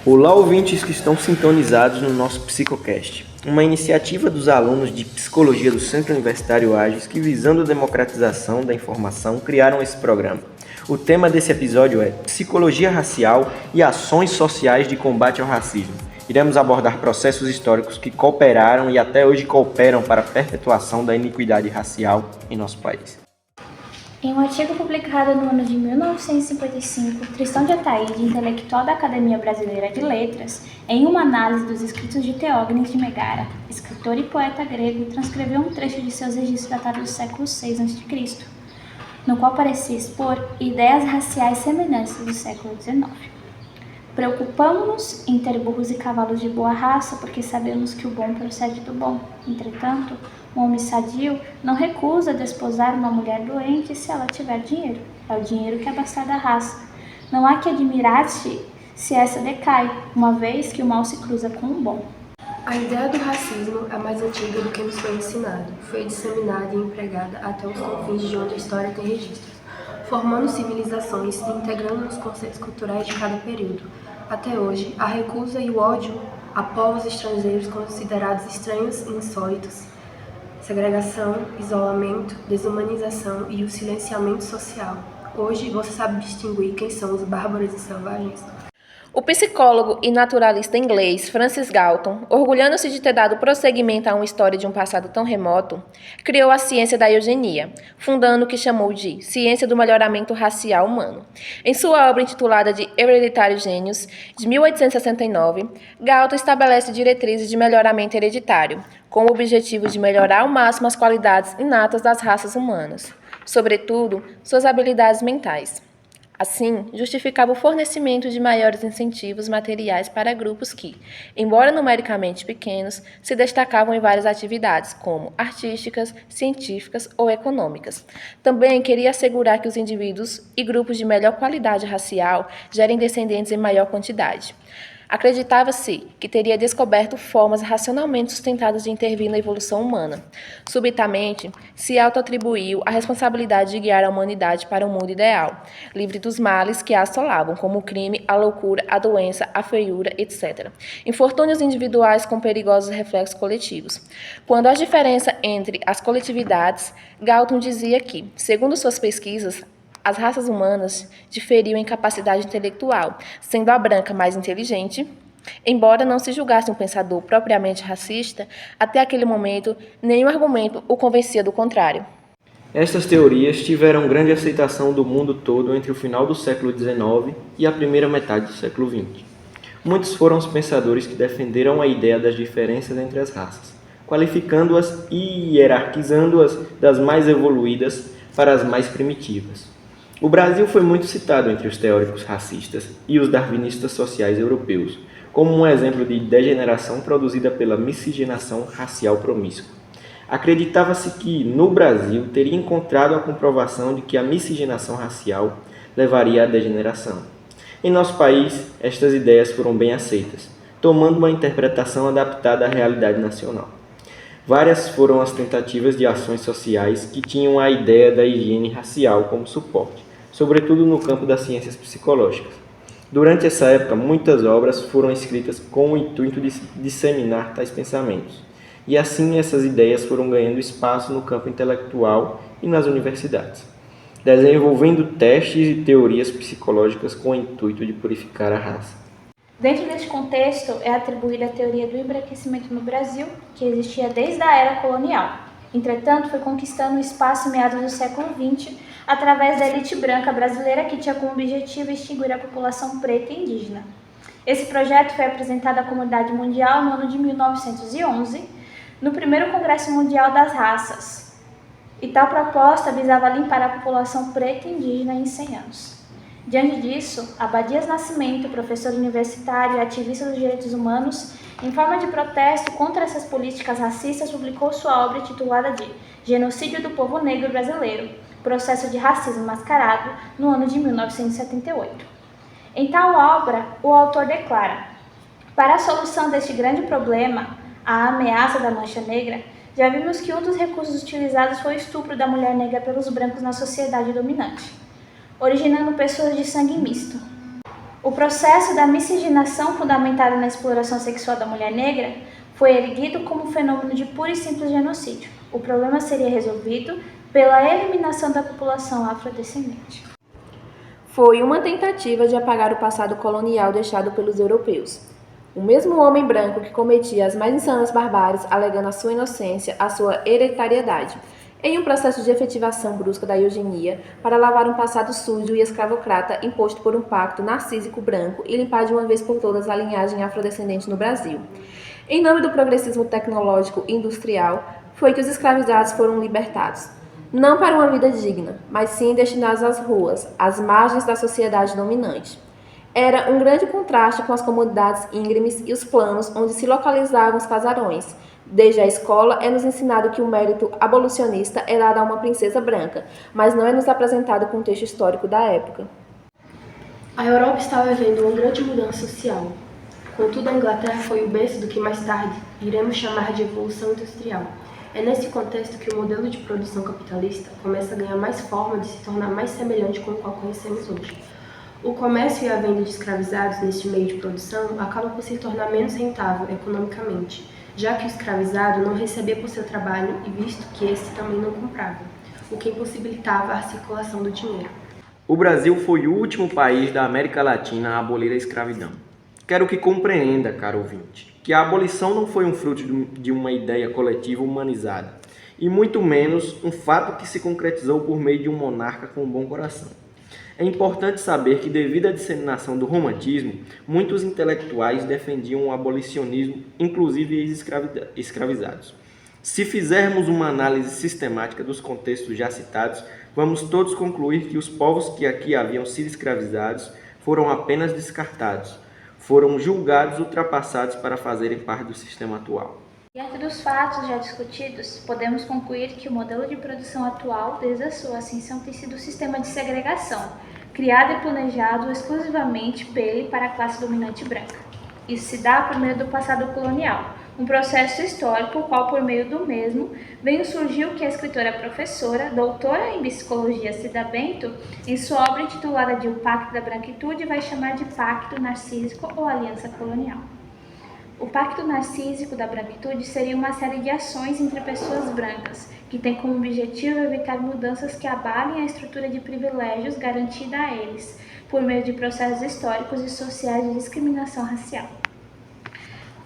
Olá, ouvintes que estão sintonizados no nosso Psicocast, uma iniciativa dos alunos de Psicologia do Centro Universitário Agis que, visando a democratização da informação, criaram esse programa. O tema desse episódio é Psicologia Racial e Ações Sociais de Combate ao Racismo. Iremos abordar processos históricos que cooperaram e até hoje cooperam para a perpetuação da iniquidade racial em nosso país. Em um artigo publicado no ano de 1955, Tristão de Ataíde, intelectual da Academia Brasileira de Letras, em uma análise dos escritos de Teógenes de Megara, escritor e poeta grego, transcreveu um trecho de seus registros datados do século VI a.C., no qual parecia expor ideias raciais semelhantes do século XIX. Preocupamo-nos em ter burros e cavalos de boa raça, porque sabemos que o bom procede do bom. Entretanto, um homem sadio não recusa desposar uma mulher doente se ela tiver dinheiro. É o dinheiro que abastece a raça. Não há que admirar-se se essa decai, uma vez que o mal se cruza com o bom. A ideia do racismo é mais antiga do que nos foi ensinado. Foi disseminada e empregada até os confins de onde a história tem registros, formando civilizações e integrando os conceitos culturais de cada período. Até hoje, a recusa e o ódio a povos estrangeiros considerados estranhos e insólitos, segregação, isolamento, desumanização e o silenciamento social. Hoje, você sabe distinguir quem são os bárbaros e selvagens? O psicólogo e naturalista inglês Francis Galton, orgulhando-se de ter dado prosseguimento a uma história de um passado tão remoto, criou a ciência da eugenia, fundando o que chamou de Ciência do Melhoramento Racial Humano. Em sua obra intitulada de Hereditary Genius, de 1869, Galton estabelece diretrizes de melhoramento hereditário, com o objetivo de melhorar ao máximo as qualidades inatas das raças humanas, sobretudo suas habilidades mentais. Assim, justificava o fornecimento de maiores incentivos materiais para grupos que, embora numericamente pequenos, se destacavam em várias atividades, como artísticas, científicas ou econômicas. Também queria assegurar que os indivíduos e grupos de melhor qualidade racial gerem descendentes em maior quantidade. Acreditava-se que teria descoberto formas racionalmente sustentadas de intervir na evolução humana. Subitamente, se auto-atribuiu a responsabilidade de guiar a humanidade para um mundo ideal, livre dos males que a assolavam, como o crime, a loucura, a doença, a feiura, etc. Infortúnios individuais com perigosos reflexos coletivos. Quando há diferença entre as coletividades, Galton dizia que, segundo suas pesquisas, as raças humanas diferiam em capacidade intelectual, sendo a branca mais inteligente. Embora não se julgasse um pensador propriamente racista, até aquele momento, nenhum argumento o convencia do contrário. Estas teorias tiveram grande aceitação do mundo todo entre o final do século XIX e a primeira metade do século XX. Muitos foram os pensadores que defenderam a ideia das diferenças entre as raças, qualificando-as e hierarquizando-as das mais evoluídas para as mais primitivas. O Brasil foi muito citado entre os teóricos racistas e os darwinistas sociais europeus, como um exemplo de degeneração produzida pela miscigenação racial promíscua. Acreditava-se que, no Brasil, teria encontrado a comprovação de que a miscigenação racial levaria à degeneração. Em nosso país, estas ideias foram bem aceitas, tomando uma interpretação adaptada à realidade nacional. Várias foram as tentativas de ações sociais que tinham a ideia da higiene racial como suporte, sobretudo no campo das ciências psicológicas. Durante essa época, muitas obras foram escritas com o intuito de disseminar tais pensamentos, e assim essas ideias foram ganhando espaço no campo intelectual e nas universidades, desenvolvendo testes e teorias psicológicas com o intuito de purificar a raça. Dentro deste contexto, é atribuída a teoria do embranquecimento no Brasil, que existia desde a era colonial. Entretanto, foi conquistando o espaço em meados do século XX, através da elite branca brasileira que tinha como objetivo extinguir a população preta e indígena. Esse projeto foi apresentado à comunidade mundial no ano de 1911, no primeiro Congresso Mundial das Raças, e tal proposta visava limpar a população preta e indígena em 100 anos. Diante disso, Abadias Nascimento, professor universitário e ativista dos direitos humanos, em forma de protesto contra essas políticas racistas, publicou sua obra intitulada de Genocídio do Povo Negro Brasileiro, Processo de Racismo Mascarado, no ano de 1978. Em tal obra, o autor declara: para a solução deste grande problema, a ameaça da mancha negra, já vimos que um dos recursos utilizados foi o estupro da mulher negra pelos brancos na sociedade dominante, originando pessoas de sangue misto. O processo da miscigenação fundamentado na exploração sexual da mulher negra foi erguido como fenômeno de puro e simples genocídio. O problema seria resolvido pela eliminação da população afrodescendente. Foi uma tentativa de apagar o passado colonial deixado pelos europeus. O mesmo homem branco que cometia as mais insanas barbáries, alegando a sua inocência, a sua hereditariedade, em um processo de efetivação brusca da eugenia para lavar um passado sujo e escravocrata imposto por um pacto narcísico branco e limpar de uma vez por todas a linhagem afrodescendente no Brasil. Em nome do progressismo tecnológico e industrial, foi que os escravizados foram libertados. Não para uma vida digna, mas sim destinados às ruas, às margens da sociedade dominante. Era um grande contraste com as comunidades íngremes e os planos onde se localizavam os casarões. Desde a escola é-nos ensinado que o mérito abolicionista é dado a uma princesa branca, mas não é-nos apresentado o contexto histórico da época. A Europa estava vivendo uma grande mudança social. Contudo, a Inglaterra foi o berço do que mais tarde iremos chamar de evolução industrial. É nesse contexto que o modelo de produção capitalista começa a ganhar mais forma de se tornar mais semelhante com o qual conhecemos hoje. O comércio e a venda de escravizados neste meio de produção acaba por se tornar menos rentável economicamente, já que o escravizado não recebia por seu trabalho e visto que este também não comprava, o que impossibilitava a circulação do dinheiro. O Brasil foi o último país da América Latina a abolir a escravidão. Quero que compreenda, caro ouvinte, que a abolição não foi um fruto de uma ideia coletiva humanizada, e muito menos um fato que se concretizou por meio de um monarca com um bom coração. É importante saber que, devido à disseminação do romantismo, muitos intelectuais defendiam o abolicionismo, inclusive ex-escravizados. Se fizermos uma análise sistemática dos contextos já citados, vamos todos concluir que os povos que aqui haviam sido escravizados foram apenas descartados, foram julgados ultrapassados para fazerem parte do sistema atual. Diante dos fatos já discutidos, podemos concluir que o modelo de produção atual, desde a sua ascensão, tem sido um sistema de segregação, criado e planejado exclusivamente pela e para a classe dominante branca. Isso se dá por meio do passado colonial, um processo histórico, o qual, por meio do mesmo, veio surgir o que a escritora professora, doutora em psicologia Cida Bento, em sua obra intitulada de O Pacto da Branquitude, vai chamar de Pacto Narcísico ou Aliança Colonial. O Pacto Narcísico da Branquitude seria uma série de ações entre pessoas brancas, que tem como objetivo evitar mudanças que abalem a estrutura de privilégios garantida a eles, por meio de processos históricos e sociais de discriminação racial.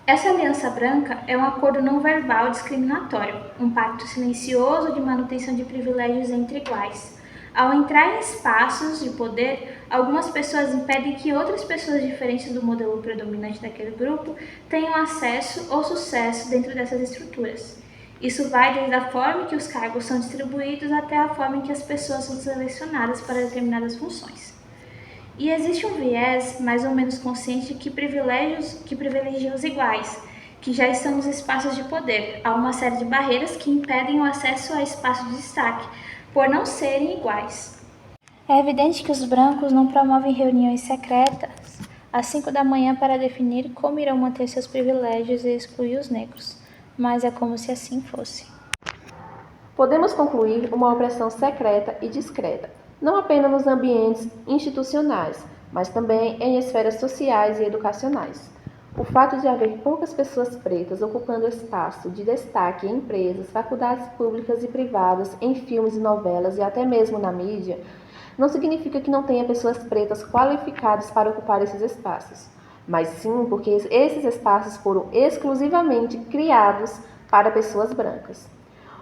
Essa aliança branca é um acordo não verbal discriminatório, um pacto silencioso de manutenção de privilégios entre iguais. Ao entrar em espaços de poder, algumas pessoas impedem que outras pessoas diferentes do modelo predominante daquele grupo tenham acesso ou sucesso dentro dessas estruturas. Isso vai desde a forma em que os cargos são distribuídos até a forma em que as pessoas são selecionadas para determinadas funções. E existe um viés mais ou menos consciente que privilegia os iguais, que já estão nos espaços de poder. Há uma série de barreiras que impedem o acesso a espaços de destaque, por não serem iguais. É evidente que os brancos não promovem reuniões secretas às 5 da manhã para definir como irão manter seus privilégios e excluir os negros, mas é como se assim fosse. Podemos concluir uma opressão secreta e discreta, não apenas nos ambientes institucionais, mas também em esferas sociais e educacionais. O fato de haver poucas pessoas pretas ocupando espaço de destaque em empresas, faculdades públicas e privadas, em filmes e novelas e até mesmo na mídia, não significa que não tenha pessoas pretas qualificadas para ocupar esses espaços, mas sim porque esses espaços foram exclusivamente criados para pessoas brancas.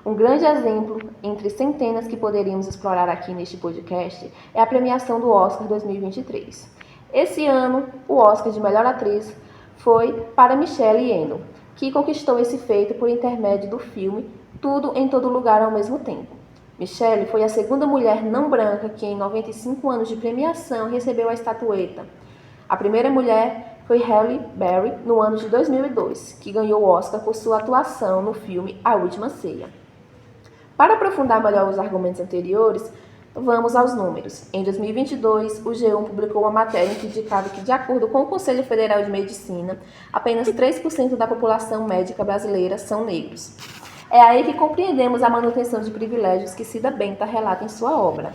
Um grande exemplo, entre centenas que poderíamos explorar aqui neste podcast, é a premiação do Oscar 2023. Esse ano, o Oscar de Melhor Atriz foi para Michelle Yeoh, que conquistou esse feito por intermédio do filme Tudo em Todo Lugar ao Mesmo Tempo. Michelle foi a segunda mulher não branca que, em 95 anos de premiação, recebeu a estatueta. A primeira mulher foi Halle Berry, no ano de 2002, que ganhou o Oscar por sua atuação no filme A Última Ceia. Para aprofundar melhor os argumentos anteriores, vamos aos números. Em 2022, o G1 publicou uma matéria que indicava que, de acordo com o Conselho Federal de Medicina, apenas 3% da população médica brasileira são negros. É aí que compreendemos a manutenção de privilégios que Cida Bento relata em sua obra.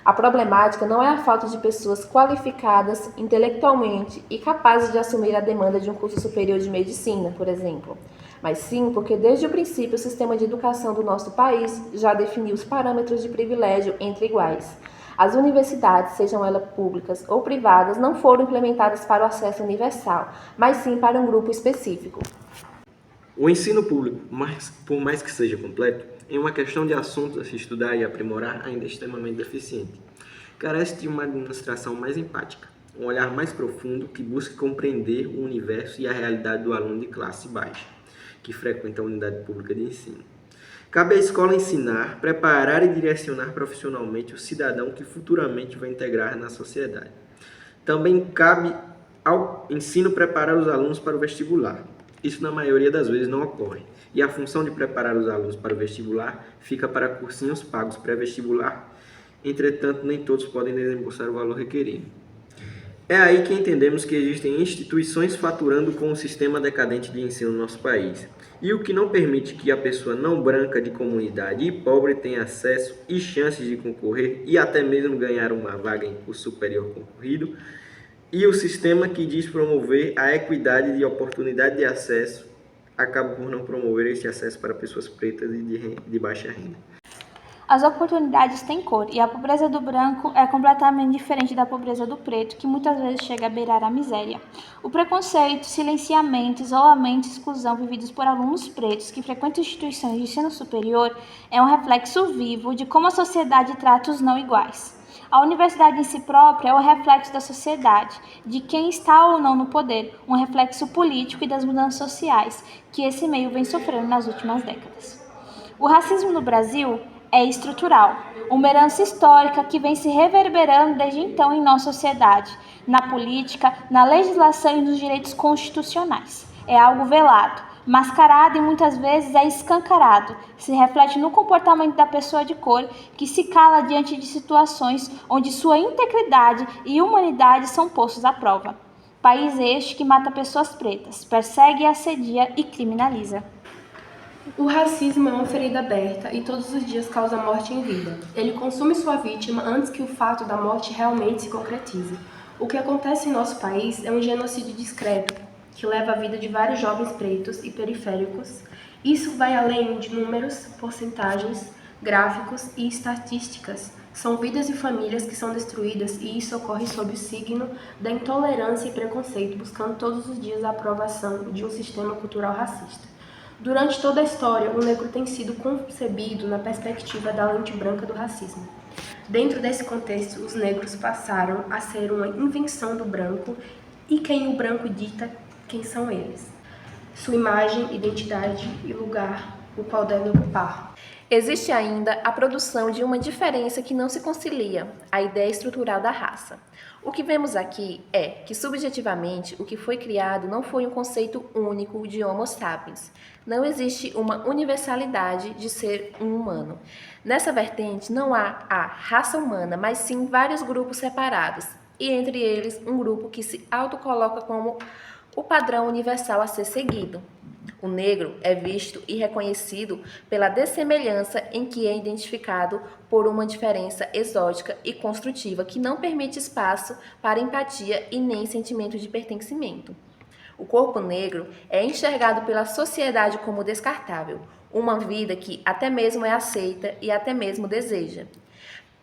A problemática não é a falta de pessoas qualificadas intelectualmente e capazes de assumir a demanda de um curso superior de medicina, por exemplo, mas sim porque desde o princípio o sistema de educação do nosso país já definiu os parâmetros de privilégio entre iguais. As universidades, sejam elas públicas ou privadas, não foram implementadas para o acesso universal, mas sim para um grupo específico. O ensino público, por mais que seja completo, em uma questão de assuntos a se estudar e aprimorar, ainda é extremamente deficiente. Carece de uma administração mais empática, um olhar mais profundo que busque compreender o universo e a realidade do aluno de classe baixa, que frequenta a unidade pública de ensino. Cabe à escola ensinar, preparar e direcionar profissionalmente o cidadão que futuramente vai integrar na sociedade. Também cabe ao ensino preparar os alunos para o vestibular. Isso, na maioria das vezes, não ocorre. E a função de preparar os alunos para o vestibular fica para cursinhos pagos pré-vestibular. Entretanto, nem todos podem desembolsar o valor requerido. É aí que entendemos que existem instituições faturando com o sistema decadente de ensino no nosso país. E o que não permite que a pessoa não branca de comunidade e pobre tenha acesso e chances de concorrer e até mesmo ganhar uma vaga em curso superior concorrido, e o sistema que diz promover a equidade de oportunidade de acesso acaba por não promover esse acesso para pessoas pretas e de baixa renda. As oportunidades têm cor e a pobreza do branco é completamente diferente da pobreza do preto, que muitas vezes chega a beirar a miséria. O preconceito, silenciamento, isolamento e exclusão vividos por alunos pretos que frequentam instituições de ensino superior é um reflexo vivo de como a sociedade trata os não iguais. A universidade em si própria é o reflexo da sociedade, de quem está ou não no poder, um reflexo político e das mudanças sociais que esse meio vem sofrendo nas últimas décadas. O racismo no Brasil é estrutural, uma herança histórica que vem se reverberando desde então em nossa sociedade, na política, na legislação e nos direitos constitucionais. É algo velado, mascarado e muitas vezes é escancarado, se reflete no comportamento da pessoa de cor que se cala diante de situações onde sua integridade e humanidade são postos à prova. País este que mata pessoas pretas, persegue, assedia e criminaliza. O racismo é uma ferida aberta e todos os dias causa morte em vida. Ele consome sua vítima antes que o fato da morte realmente se concretize. O que acontece em nosso país é um genocídio discreto, que leva a vida de vários jovens pretos e periféricos. Isso vai além de números, porcentagens, gráficos e estatísticas. São vidas e famílias que são destruídas e isso ocorre sob o signo da intolerância e preconceito, buscando todos os dias a aprovação de um sistema cultural racista. Durante toda a história, o negro tem sido concebido na perspectiva da lente branca do racismo. Dentro desse contexto, os negros passaram a ser uma invenção do branco e quem o branco dita quem são eles, sua imagem, identidade e lugar o qual devem ocupar. Existe ainda a produção de uma diferença que não se concilia, a ideia estrutural da raça. O que vemos aqui é que, subjetivamente, o que foi criado não foi um conceito único de Homo sapiens. Não existe uma universalidade de ser um humano. Nessa vertente, não há a raça humana, mas sim vários grupos separados, e entre eles um grupo que se autocoloca como o padrão universal a ser seguido. O negro é visto e reconhecido pela dessemelhança em que é identificado por uma diferença exótica e construtiva que não permite espaço para empatia e nem sentimento de pertencimento. O corpo negro é enxergado pela sociedade como descartável, uma vida que até mesmo é aceita e até mesmo deseja.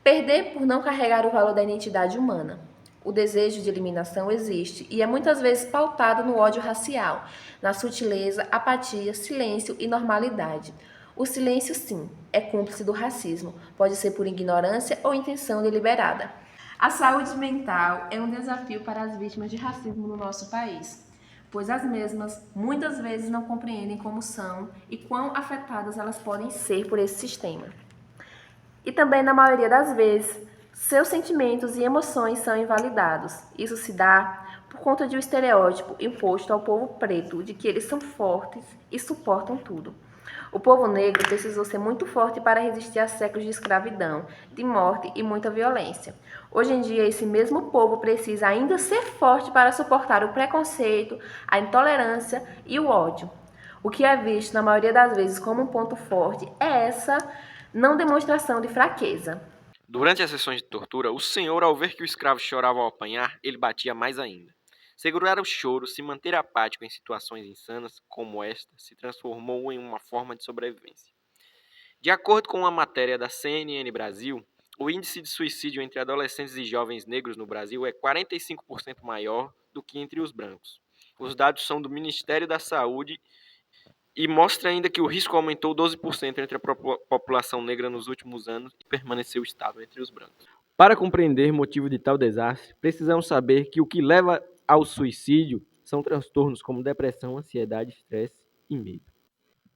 Perder por não carregar o valor da identidade humana. O desejo de eliminação existe e é muitas vezes pautado no ódio racial, na sutileza, apatia, silêncio e normalidade. O silêncio, sim, é cúmplice do racismo, pode ser por ignorância ou intenção deliberada. A saúde mental é um desafio para as vítimas de racismo no nosso país, pois as mesmas muitas vezes não compreendem como são e quão afetadas elas podem ser por esse sistema. E também, na maioria das vezes, seus sentimentos e emoções são invalidados. Isso se dá por conta de um estereótipo imposto ao povo preto de que eles são fortes e suportam tudo. O povo negro precisou ser muito forte para resistir a séculos de escravidão, de morte e muita violência. Hoje em dia, esse mesmo povo precisa ainda ser forte para suportar o preconceito, a intolerância e o ódio. O que é visto, na maioria das vezes, como um ponto forte é essa não demonstração de fraqueza. Durante as sessões de tortura, o senhor, ao ver que o escravo chorava ao apanhar, ele batia mais ainda. Segurar o choro, se manter apático em situações insanas como esta, se transformou em uma forma de sobrevivência. De acordo com uma matéria da CNN Brasil, o índice de suicídio entre adolescentes e jovens negros no Brasil é 45% maior do que entre os brancos. Os dados são do Ministério da Saúde e mostra ainda que o risco aumentou 12% entre a população negra nos últimos anos e permaneceu estável entre os brancos. Para compreender o motivo de tal desastre, precisamos saber que o que leva ao suicídio são transtornos como depressão, ansiedade, estresse e medo.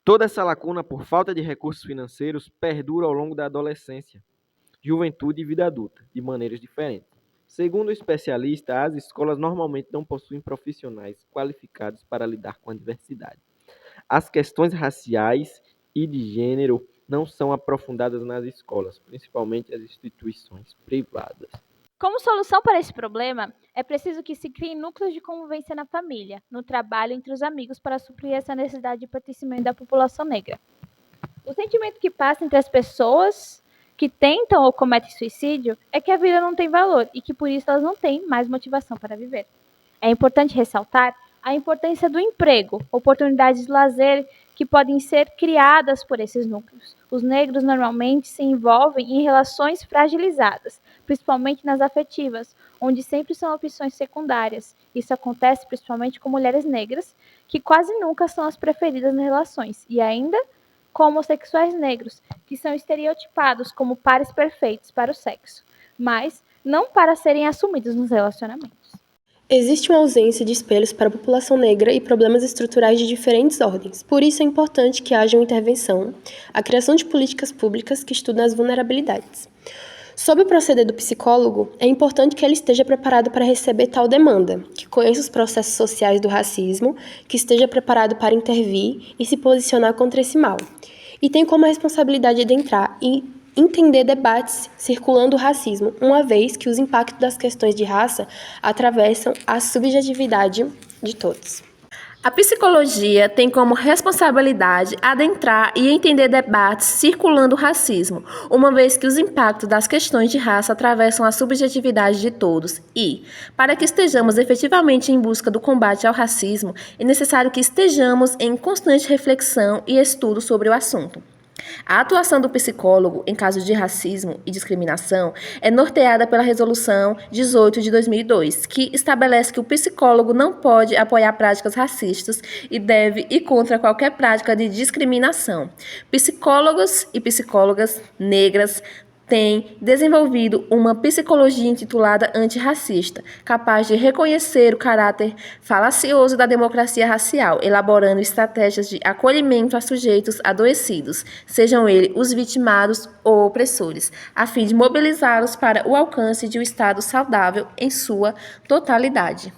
Toda essa lacuna por falta de recursos financeiros perdura ao longo da adolescência, juventude e vida adulta, de maneiras diferentes. Segundo o especialista, as escolas normalmente não possuem profissionais qualificados para lidar com a diversidade. As questões raciais e de gênero não são aprofundadas nas escolas, principalmente as instituições privadas. Como solução para esse problema, é preciso que se criem núcleos de convivência na família, no trabalho entre os amigos para suprir essa necessidade de pertencimento da população negra. O sentimento que passa entre as pessoas que tentam ou cometem suicídio é que a vida não tem valor e que por isso elas não têm mais motivação para viver. É importante ressaltar a importância do emprego, oportunidades de lazer que podem ser criadas por esses núcleos. Os negros normalmente se envolvem em relações fragilizadas, principalmente nas afetivas, onde sempre são opções secundárias. Isso acontece principalmente com mulheres negras, que quase nunca são as preferidas nas relações, e ainda com homossexuais negros, que são estereotipados como pares perfeitos para o sexo, mas não para serem assumidos nos relacionamentos. Existe uma ausência de espelhos para a população negra e problemas estruturais de diferentes ordens. Por isso é importante que haja uma intervenção, a criação de políticas públicas que estudem as vulnerabilidades. Sob o proceder do psicólogo, é importante que ele esteja preparado para receber tal demanda, que conheça os processos sociais do racismo, que esteja preparado para intervir e se posicionar contra esse mal. E tem como responsabilidade adentrar e entender debates circulando o racismo, uma vez que os impactos das questões de raça atravessam a subjetividade de todos. A psicologia tem como responsabilidade adentrar e entender debates circulando o racismo, uma vez que os impactos das questões de raça atravessam a subjetividade de todos e, para que estejamos efetivamente em busca do combate ao racismo, é necessário que estejamos em constante reflexão e estudo sobre o assunto. A atuação do psicólogo em casos de racismo e discriminação é norteada pela Resolução 18 de 2002, que estabelece que o psicólogo não pode apoiar práticas racistas e deve ir contra qualquer prática de discriminação. Psicólogos e psicólogas negras têm desenvolvido uma psicologia intitulada antirracista, capaz de reconhecer o caráter falacioso da democracia racial, elaborando estratégias de acolhimento a sujeitos adoecidos, sejam eles os vitimados ou opressores, a fim de mobilizá-los para o alcance de um estado saudável em sua totalidade.